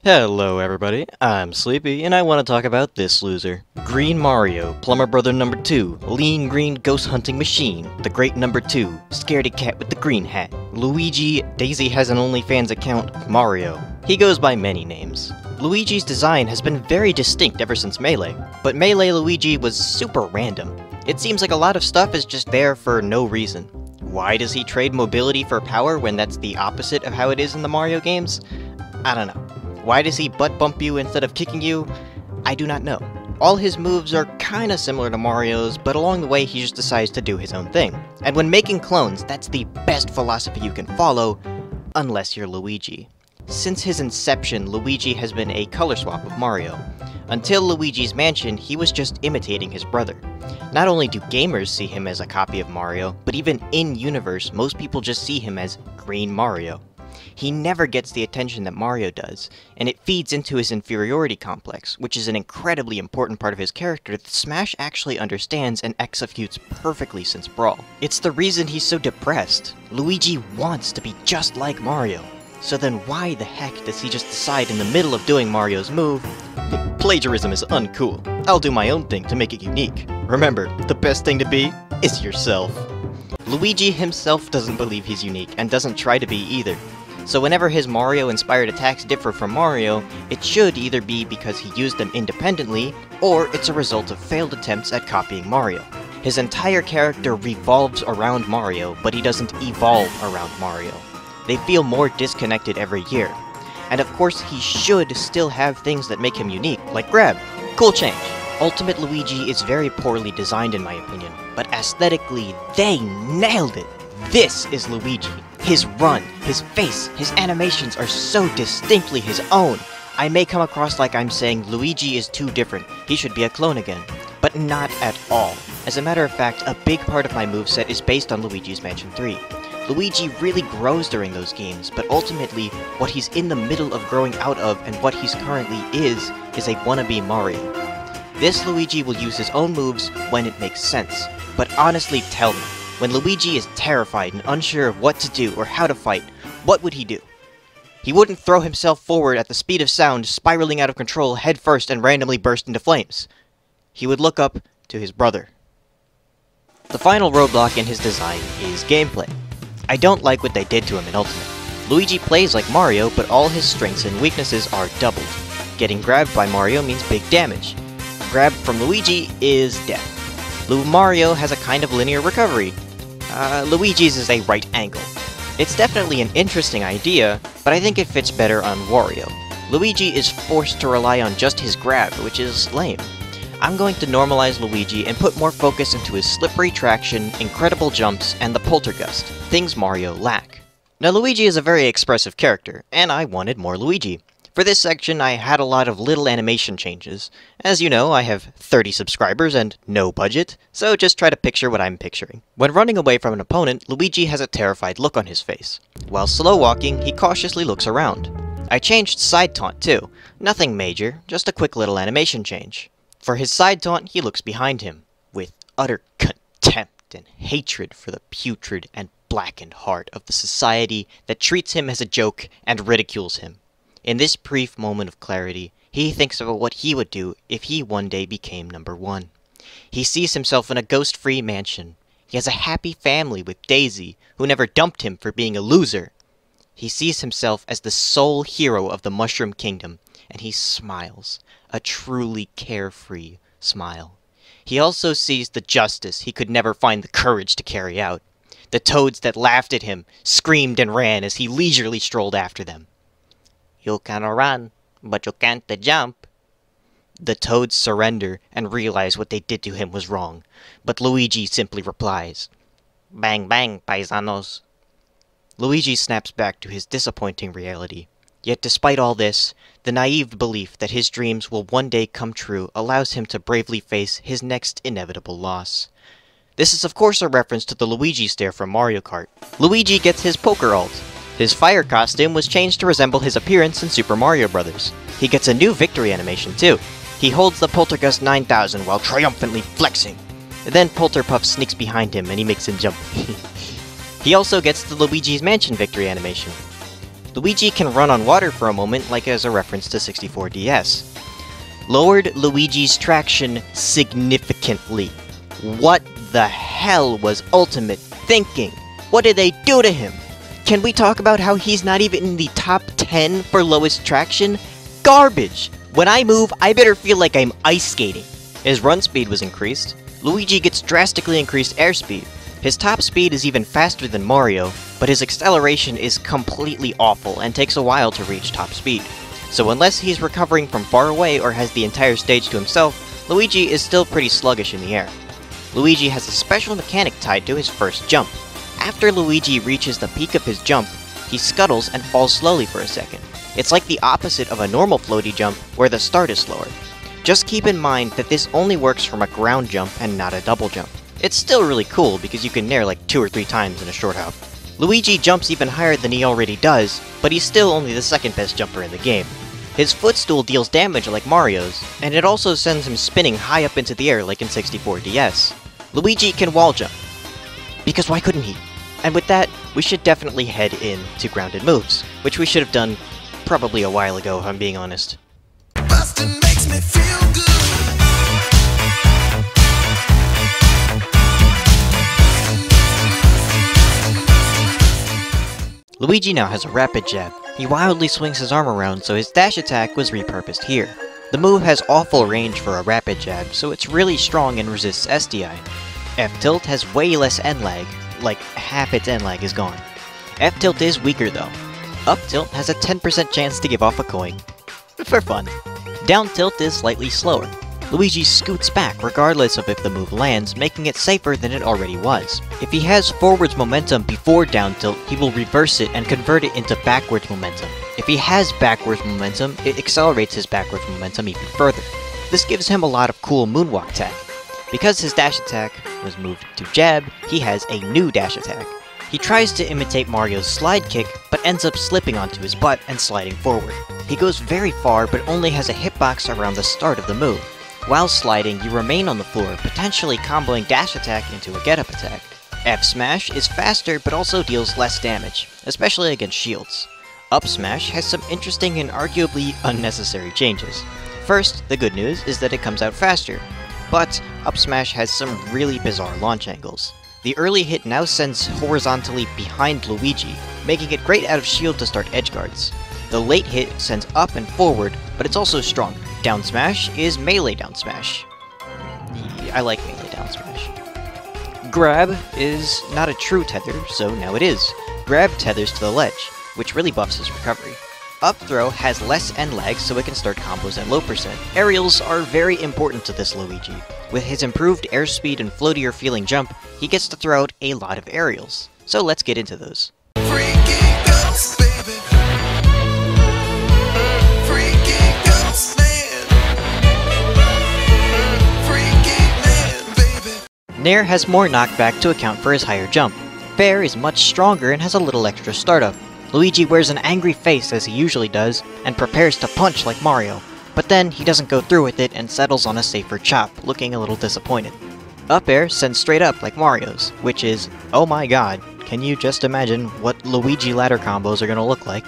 Hello everybody, I'm Sleepy, and I want to talk about this loser. Green Mario, Plumber Brother number 2, Lean Green Ghost Hunting Machine, The Great number 2, Scaredy Cat with the Green Hat, Luigi, Daisy has an OnlyFans account, Mario. He goes by many names. Luigi's design has been very distinct ever since Melee, but Melee Luigi was super random. It seems like a lot of stuff is just there for no reason. Why does he trade mobility for power when that's the opposite of how it is in the Mario games? I don't know. Why does he butt bump you instead of kicking you? I do not know. All his moves are kinda similar to Mario's, but along the way he just decides to do his own thing. And when making clones, that's the best philosophy you can follow, unless you're Luigi. Since his inception, Luigi has been a color swap of Mario. Until Luigi's Mansion, he was just imitating his brother. Not only do gamers see him as a copy of Mario, but even in-universe, most people just see him as Green Mario. He never gets the attention that Mario does, and it feeds into his inferiority complex, which is an incredibly important part of his character that Smash actually understands and executes perfectly since Brawl. It's the reason he's so depressed. Luigi wants to be just like Mario. So then why the heck does he just decide in the middle of doing Mario's move, plagiarism is uncool, I'll do my own thing to make it unique. Remember, the best thing to be is yourself. Luigi himself doesn't believe he's unique, and doesn't try to be either. So whenever his Mario-inspired attacks differ from Mario, it should either be because he used them independently, or it's a result of failed attempts at copying Mario. His entire character revolves around Mario, but he doesn't evolve around Mario. They feel more disconnected every year. And of course, he should still have things that make him unique, like grab. Cool change. Ultimate Luigi is very poorly designed in my opinion, but aesthetically, they nailed it! This is Luigi. His run, his face, his animations are so distinctly his own. I may come across like I'm saying Luigi is too different, he should be a clone again. But not at all. As a matter of fact, a big part of my moveset is based on Luigi's Mansion 3. Luigi really grows during those games, but ultimately, what he's in the middle of growing out of and what he's currently is a wannabe Mario. This Luigi will use his own moves when it makes sense, but honestly tell me, when Luigi is terrified and unsure of what to do or how to fight, what would he do? He wouldn't throw himself forward at the speed of sound, spiraling out of control headfirst and randomly burst into flames. He would look up to his brother. The final roadblock in his design is gameplay. I don't like what they did to him in Ultimate. Luigi plays like Mario, but all his strengths and weaknesses are doubled. Getting grabbed by Mario means big damage. Grab from Luigi is death. Mario has a kind of linear recovery. Luigi's is a right angle. It's definitely an interesting idea, but I think it fits better on Wario. Luigi is forced to rely on just his grab, which is lame. I'm going to normalize Luigi and put more focus into his slippery traction, incredible jumps, and the poltergust, things Mario lack. Now Luigi is a very expressive character, and I wanted more Luigi. For this section, I had a lot of little animation changes. As you know, I have 30 subscribers and no budget, so just try to picture what I'm picturing. When running away from an opponent, Luigi has a terrified look on his face. While slow walking, he cautiously looks around. I changed side taunt too. Nothing major, just a quick little animation change. For his side taunt, he looks behind him, with utter contempt and hatred for the putrid and blackened heart of the society that treats him as a joke and ridicules him. In this brief moment of clarity, he thinks about what he would do if he one day became number 1. He sees himself in a ghost-free mansion. He has a happy family with Daisy, who never dumped him for being a loser. He sees himself as the sole hero of the Mushroom Kingdom, and he smiles, a truly carefree smile. He also sees the justice he could never find the courage to carry out. The toads that laughed at him, screamed and ran as he leisurely strolled after them. You can run, but you can't jump. The toads surrender and realize what they did to him was wrong, but Luigi simply replies, "Bang bang, paisanos." Luigi snaps back to his disappointing reality. Yet despite all this, the naive belief that his dreams will one day come true allows him to bravely face his next inevitable loss. This is of course a reference to the Luigi stare from Mario Kart. Luigi gets his poker ult. His fire costume was changed to resemble his appearance in Super Mario Bros. He gets a new victory animation too. He holds the Poltergust 9000 while triumphantly flexing. Then Polterpuff sneaks behind him and he makes him jump. He also gets the Luigi's Mansion victory animation. Luigi can run on water for a moment, like as a reference to 64DS. Lowered Luigi's traction significantly. What the hell was Ultimate thinking? What did they do to him? Can we talk about how he's not even in the top 10 for lowest traction? Garbage! When I move, I better feel like I'm ice skating. His run speed was increased. Luigi gets drastically increased airspeed. His top speed is even faster than Mario, but his acceleration is completely awful and takes a while to reach top speed. So unless he's recovering from far away or has the entire stage to himself, Luigi is still pretty sluggish in the air. Luigi has a special mechanic tied to his first jump. After Luigi reaches the peak of his jump, he scuttles and falls slowly for a second. It's like the opposite of a normal floaty jump, where the start is slower. Just keep in mind that this only works from a ground jump and not a double jump. It's still really cool because you can nair like 2 or 3 times in a short hop. Luigi jumps even higher than he already does, but he's still only the second best jumper in the game. His footstool deals damage like Mario's, and it also sends him spinning high up into the air like in 64DS. Luigi can wall jump, because why couldn't he? And with that, we should definitely head in to grounded moves, which we should have done probably a while ago, if I'm being honest. Bustin' makes me feel good. Luigi now has a rapid jab. He wildly swings his arm around, so his dash attack was repurposed here. The move has awful range for a rapid jab, so it's really strong and resists SDI. F-tilt has way less end lag, like half its end lag is gone. F-tilt is weaker though. Up-tilt has a 10% chance to give off a coin. For fun. Down-tilt is slightly slower. Luigi scoots back regardless of if the move lands, making it safer than it already was. If he has forwards momentum before down-tilt, he will reverse it and convert it into backwards momentum. If he has backwards momentum, it accelerates his backwards momentum even further. This gives him a lot of cool moonwalk tech. Because his dash attack was moved to jab, he has a new dash attack. He tries to imitate Mario's slide kick, but ends up slipping onto his butt and sliding forward. He goes very far, but only has a hitbox around the start of the move. While sliding, you remain on the floor, potentially comboing dash attack into a get-up attack. F smash is faster, but also deals less damage, especially against shields. Up smash has some interesting and arguably unnecessary changes. First, the good news is that it comes out faster, but up smash has some really bizarre launch angles. The early hit now sends horizontally behind Luigi, making it great out of shield to start edge guards. The late hit sends up and forward, but it's also stronger. Down smash is melee down smash. I like melee down smash. Grab is not a true tether, so now it is. Grab tethers to the ledge, which really buffs his recovery. Up throw has less end lag, so it can start combos at low percent. Aerials are very important to this Luigi. With his improved airspeed and floatier feeling jump, he gets to throw out a lot of aerials. So let's get into those. Freaky ghost, baby. Freaky ghost man. Freaky man, baby. Nair has more knockback to account for his higher jump. Fair is much stronger and has a little extra startup. Luigi wears an angry face as he usually does, and prepares to punch like Mario, but then he doesn't go through with it and settles on a safer chop, looking a little disappointed. Up air sends straight up like Mario's, which is, oh my god, can you just imagine what Luigi ladder combos are gonna look like?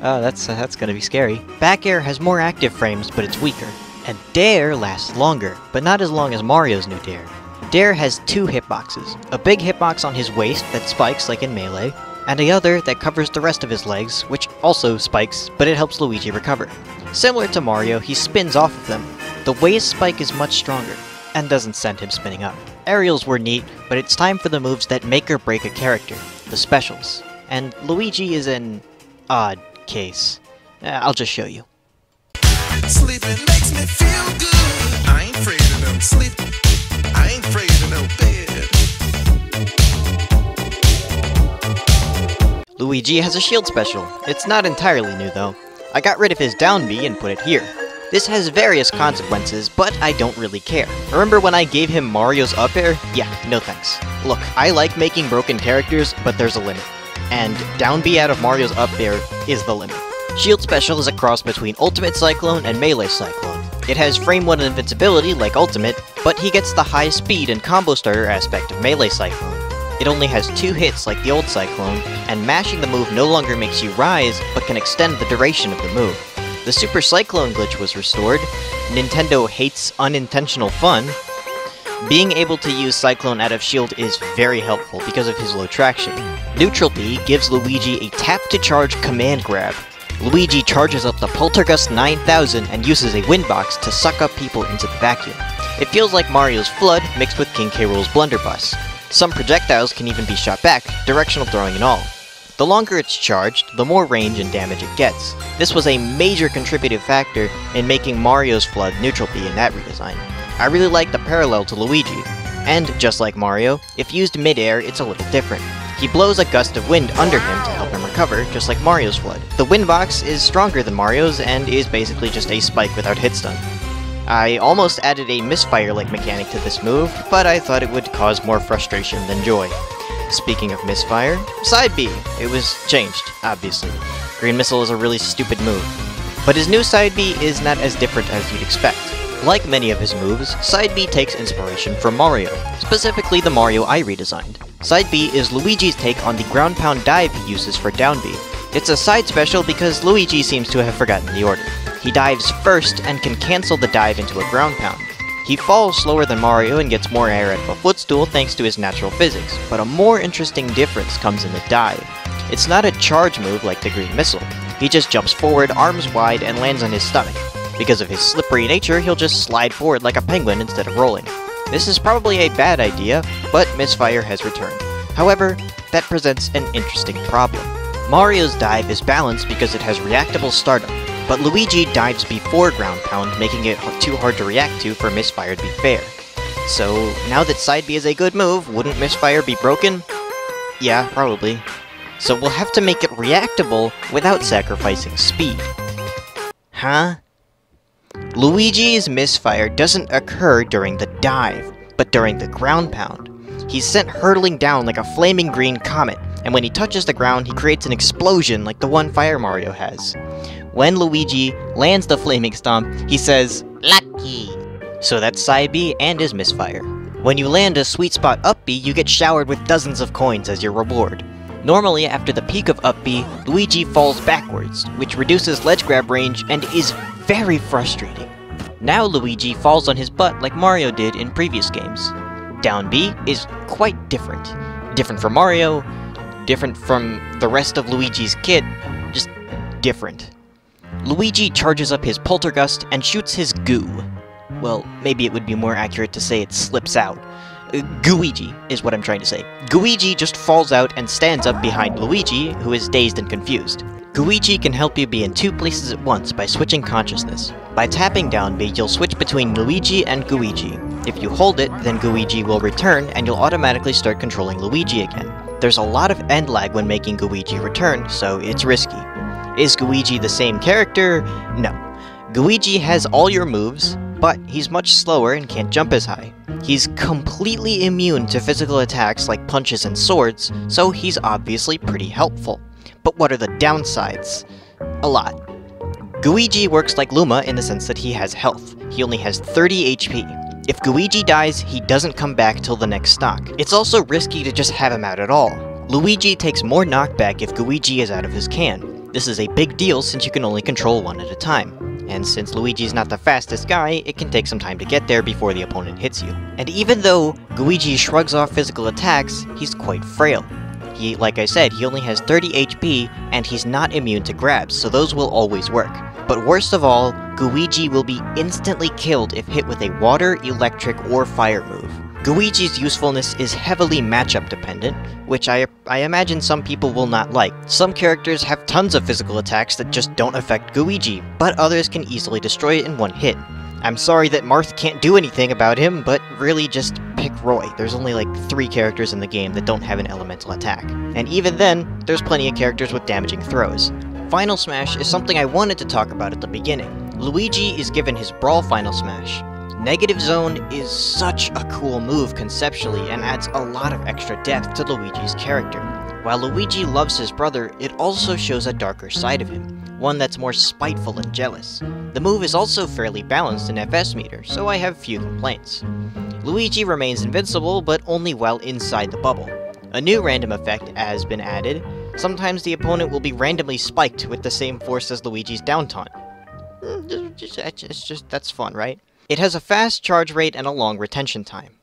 That's gonna be scary. Back air has more active frames, but it's weaker. And Dare lasts longer, but not as long as Mario's new Dare. Dare has 2 hitboxes, a big hitbox on his waist that spikes like in Melee, and the other that covers the rest of his legs, which also spikes, but it helps Luigi recover. Similar to Mario, he spins off of them. The waist spike is much stronger, and doesn't send him spinning up. Aerials were neat, but it's time for the moves that make or break a character, the specials. And Luigi is an odd case. I'll just show you. Sleeping makes me feel good. I ain't afraid of no sleep. I ain't afraid of no bed. Luigi has a shield special. It's not entirely new though. I got rid of his down B and put it here. This has various consequences, but I don't really care. Remember when I gave him Mario's up air? Yeah, no thanks. Look, I like making broken characters, but there's a limit. And down B out of Mario's up air is the limit. Shield special is a cross between Ultimate Cyclone and Melee Cyclone. It has frame 1 invincibility like Ultimate, but he gets the high speed and combo starter aspect of Melee Cyclone. It only has 2 hits like the old Cyclone, and mashing the move no longer makes you rise, but can extend the duration of the move. The Super Cyclone glitch was restored. Nintendo hates unintentional fun. Being able to use Cyclone out of shield is very helpful because of his low traction. Neutral B gives Luigi a tap-to-charge command grab. Luigi charges up the Poltergust 9000 and uses a Windbox to suck up people into the vacuum. It feels like Mario's Flood mixed with King K. Rool's Blunderbuss. Some projectiles can even be shot back, directional throwing and all. The longer it's charged, the more range and damage it gets. This was a major contributive factor in making Mario's Flood neutral B in that redesign. I really like the parallel to Luigi. And, just like Mario, if used mid-air, it's a little different. He blows a gust of wind under him to help him recover, just like Mario's Flood. The Windbox is stronger than Mario's, and is basically just a spike without hit stun. I almost added a misfire-like mechanic to this move, but I thought it would cause more frustration than joy. Speaking of misfire, Side B. It was changed, obviously. Green Missile is a really stupid move. But his new Side B is not as different as you'd expect. Like many of his moves, Side B takes inspiration from Mario, specifically the Mario I redesigned. Side B is Luigi's take on the ground pound dive he uses for down B. It's a side special because Luigi seems to have forgotten the order. He dives first and can cancel the dive into a ground pound. He falls slower than Mario and gets more air out of a footstool thanks to his natural physics, but a more interesting difference comes in the dive. It's not a charge move like the Green Missile. He just jumps forward, arms wide, and lands on his stomach. Because of his slippery nature, he'll just slide forward like a penguin instead of rolling. This is probably a bad idea, but misfire has returned. However, that presents an interesting problem. Mario's dive is balanced because it has reactable startup, but Luigi dives before ground pound, making it too hard to react to for misfire to be fair. So, now that Side B is a good move, wouldn't misfire be broken? Yeah, probably. So we'll have to make it reactable without sacrificing speed. Huh? Luigi's misfire doesn't occur during the dive, but during the ground pound. He's sent hurtling down like a flaming green comet, and when he touches the ground, he creates an explosion like the one Fire Mario has. When Luigi lands the flaming stomp, he says, "Lucky!" So that's Side B and his misfire. When you land a sweet spot up B, you get showered with dozens of coins as your reward. Normally, after the peak of up B, Luigi falls backwards, which reduces ledge grab range and is very frustrating. Now Luigi falls on his butt like Mario did in previous games. Down B is quite different. Different from Mario, different from the rest of Luigi's kit, just different. Luigi charges up his Poltergust and shoots his goo. Well, maybe it would be more accurate to say it slips out. Gooigi is what I'm trying to say. Gooigi just falls out and stands up behind Luigi, who is dazed and confused. Gooigi can help you be in 2 places at once by switching consciousness. By tapping down B, you'll switch between Luigi and Gooigi. If you hold it, then Gooigi will return and you'll automatically start controlling Luigi again. There's a lot of end lag when making Gooigi return, so it's risky. Is Gooigi the same character? No. Gooigi has all your moves, but he's much slower and can't jump as high. He's completely immune to physical attacks like punches and swords, so he's obviously pretty helpful. But what are the downsides? A lot. Gooigi works like Luma in the sense that he has health. He only has 30 HP. If Gooigi dies, he doesn't come back till the next stock. It's also risky to just have him out at all. Luigi takes more knockback if Gooigi is out of his can. This is a big deal since you can only control one at a time. And since Luigi's not the fastest guy, it can take some time to get there before the opponent hits you. And even though Gooigi shrugs off physical attacks, he's quite frail. Like I said, he only has 30 HP, and he's not immune to grabs, so those will always work. But worst of all, Gooigi will be instantly killed if hit with a water, electric, or fire move. Gooigi's usefulness is heavily matchup dependent, which I imagine some people will not like. Some characters have tons of physical attacks that just don't affect Gooigi, but others can easily destroy it in one hit. I'm sorry that Marth can't do anything about him, but really just pick Roy. There's only like 3 characters in the game that don't have an elemental attack. And even then, there's plenty of characters with damaging throws. Final Smash is something I wanted to talk about at the beginning. Luigi is given his Brawl Final Smash. Negative Zone is such a cool move conceptually and adds a lot of extra depth to Luigi's character. While Luigi loves his brother, it also shows a darker side of him, one that's more spiteful and jealous. The move is also fairly balanced in FS meter, so I have few complaints. Luigi remains invincible, but only while inside the bubble. A new random effect has been added. Sometimes the opponent will be randomly spiked with the same force as Luigi's down taunt. That's fun, right? It has a fast charge rate and a long retention time.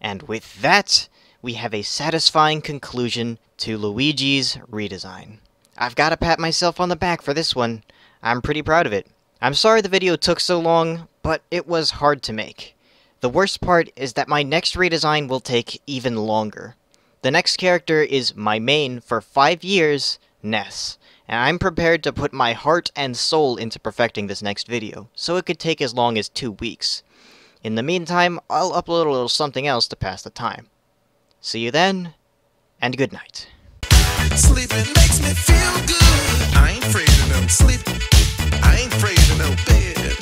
And with that, we have a satisfying conclusion to Luigi's redesign. I've got to pat myself on the back for this one. I'm pretty proud of it. I'm sorry the video took so long, but it was hard to make. The worst part is that my next redesign will take even longer. The next character is my main for 5 years, Ness, and I'm prepared to put my heart and soul into perfecting this next video, so it could take as long as 2 weeks. In the meantime, I'll upload a little something else to pass the time. See you then, and good night. Sleeping makes me feel good. I ain't afraid of no sleep. I ain't afraid of no bed.